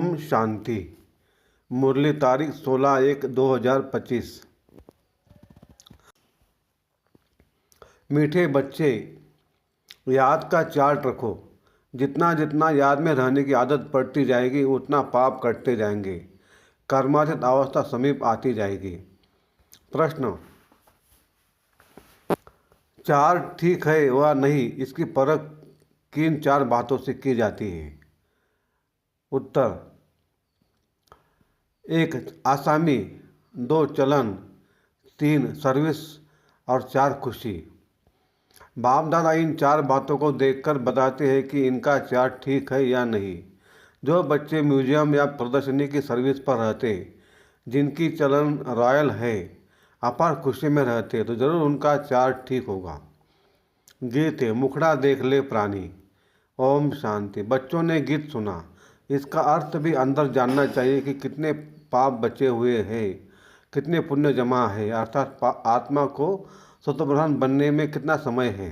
ओम शांति। मुरली तारीख 16/1/2025। मीठे बच्चे, याद का चार्ट रखो। जितना जितना याद में रहने की आदत पड़ती जाएगी उतना पाप कटते जाएंगे। कर्मातीत अवस्था समीप आती जाएगी। प्रश्न, चार्ट ठीक है व नहीं, इसकी परख किन 4 बातों से की जाती है? उत्तर, 1 आसामी, 2 चलन, 3 सर्विस और 4 खुशी। बाप दादा इन 4 बातों को देखकर बताते हैं कि इनका चार्ट ठीक है या नहीं। जो बच्चे म्यूजियम या प्रदर्शनी की सर्विस पर रहते, जिनकी चलन रॉयल है, अपार खुशी में रहते, तो जरूर उनका चार्ट ठीक होगा। गीत है, मुखड़ा देख ले प्राणी। ओम शांति। बच्चों ने गीत सुना, इसका अर्थ भी अंदर जानना चाहिए कि कितने पाप बचे हुए हैं, कितने पुण्य जमा है, अर्थात आत्मा को स्वतःप्रधान बनने में कितना समय है,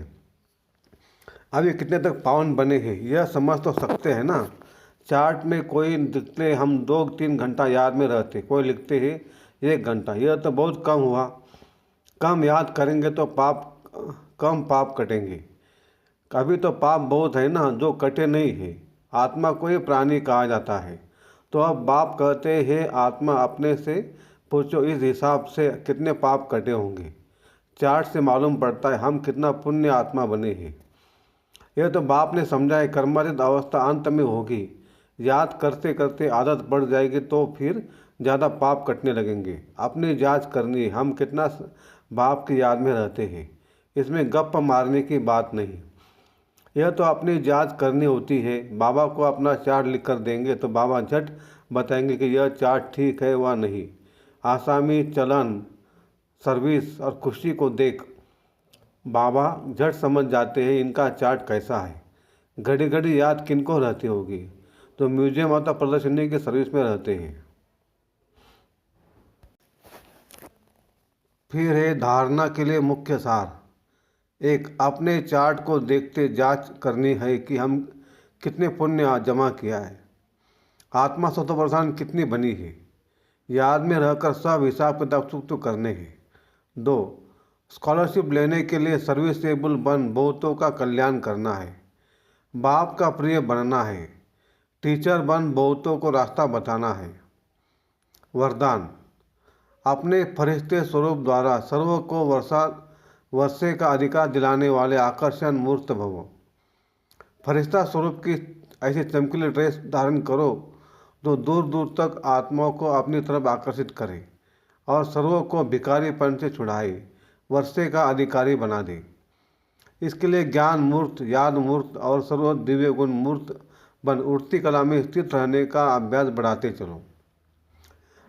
अभी कितने तक पावन बने हैं, यह समझ तो सकते हैं ना। चार्ट में कोई लिखते हम 2-3 घंटा याद में रहते, कोई लिखते हैं 1 घंटा, यह तो बहुत कम हुआ। कम याद करेंगे तो कम पाप कटेंगे। अभी तो पाप बहुत है ना जो कटे नहीं है। आत्मा को ही प्राणी कहा जाता है। तो अब बाप कहते हैं आत्मा अपने से पूछो, इस हिसाब से कितने पाप कटे होंगे। चार्ट से मालूम पड़ता है हम कितना पुण्य आत्मा बने हैं। यह तो बाप ने समझा है। कर्मातीत अवस्था अंत में होगी। याद करते करते आदत बढ़ जाएगी तो फिर ज़्यादा पाप कटने लगेंगे। अपनी जांच करनी, हम कितना बाप की याद में रहते हैं। इसमें गप्प मारने की बात नहीं, यह तो अपनी जांच करनी होती है। बाबा को अपना चार्ट लिख कर देंगे तो बाबा झट बताएंगे कि यह चार्ट ठीक है व नहीं। आसामी, चलन, सर्विस और खुशी को देख बाबा झट समझ जाते हैं इनका चार्ट कैसा है। घड़ी घड़ी याद किनको रहती होगी? तो म्यूजियम अथवा प्रदर्शनी की सर्विस में रहते हैं। फिर है धारणा के लिए मुख्य सार। 1. अपने चार्ट को देखते जांच करनी है कि हम कितने पुण्य जमा किया है। आत्मा स्वतःप्रधान कितनी बनी है। याद में रहकर सब हिसाब किताब चुप करने हैं। 2. स्कॉलरशिप लेने के लिए सर्विसेबल बन बहुतों का कल्याण करना है। बाप का प्रिय बनना है। टीचर बन बहुतों को रास्ता बताना है। वरदान, अपने फरिश्ते स्वरूप द्वारा सर्व को वर्षे का अधिकार दिलाने वाले आकर्षण मूर्त भवो। फरिश्ता स्वरूप की ऐसी चमकीली ड्रेस धारण करो जो दूर दूर तक आत्माओं को अपनी तरफ आकर्षित करे और सर्वों को भिखारीपन से छुड़ाए, वर्षे का अधिकारी बना दे। इसके लिए ज्ञान मूर्त, याद मूर्त और सर्व दिव्य गुण मूर्त बन उड़ती कला में स्थित रहने का अभ्यास बढ़ाते चलो।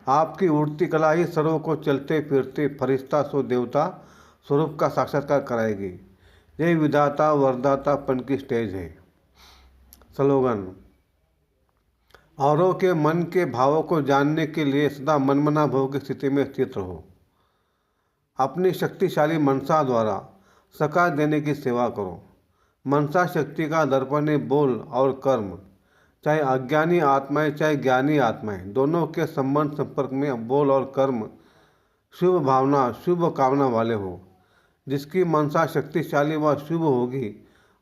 आपकी उड़ती कला ही सर्वों को चलते फिरते फरिश्ता सो देवता स्वरूप का साक्षात्कार कराएगी। यही विधाता वरदातापन की स्टेज है। स्लोगन, औरों के मन के भावों को जानने के लिए सदा मनमना भाव की स्थिति में स्थित रहो। अपनी शक्तिशाली मनसा द्वारा सका देने की सेवा करो। मनसा शक्ति का दर्पण है बोल और कर्म। चाहे अज्ञानी आत्माएं चाहे ज्ञानी आत्माएं, दोनों के संबंध संपर्क में बोल और कर्म शुभ भावना शुभ कामना वाले हो। जिसकी मनसा शक्तिशाली व शुभ होगी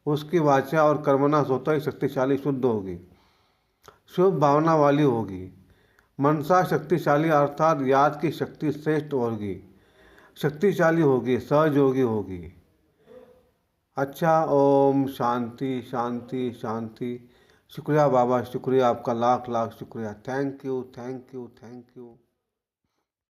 उसकी वाचा और कर्मना स्वतः ही शक्तिशाली शुद्ध होगी, शुभ भावना वाली होगी। मनसा शक्तिशाली अर्थात याद की शक्ति श्रेष्ठ होगी, शक्तिशाली होगी, सहज होगी। अच्छा, ओम शांति शांति शांति। शुक्रिया बाबा, शुक्रिया आपका, लाख लाख शुक्रिया। Thank you thank you thank you.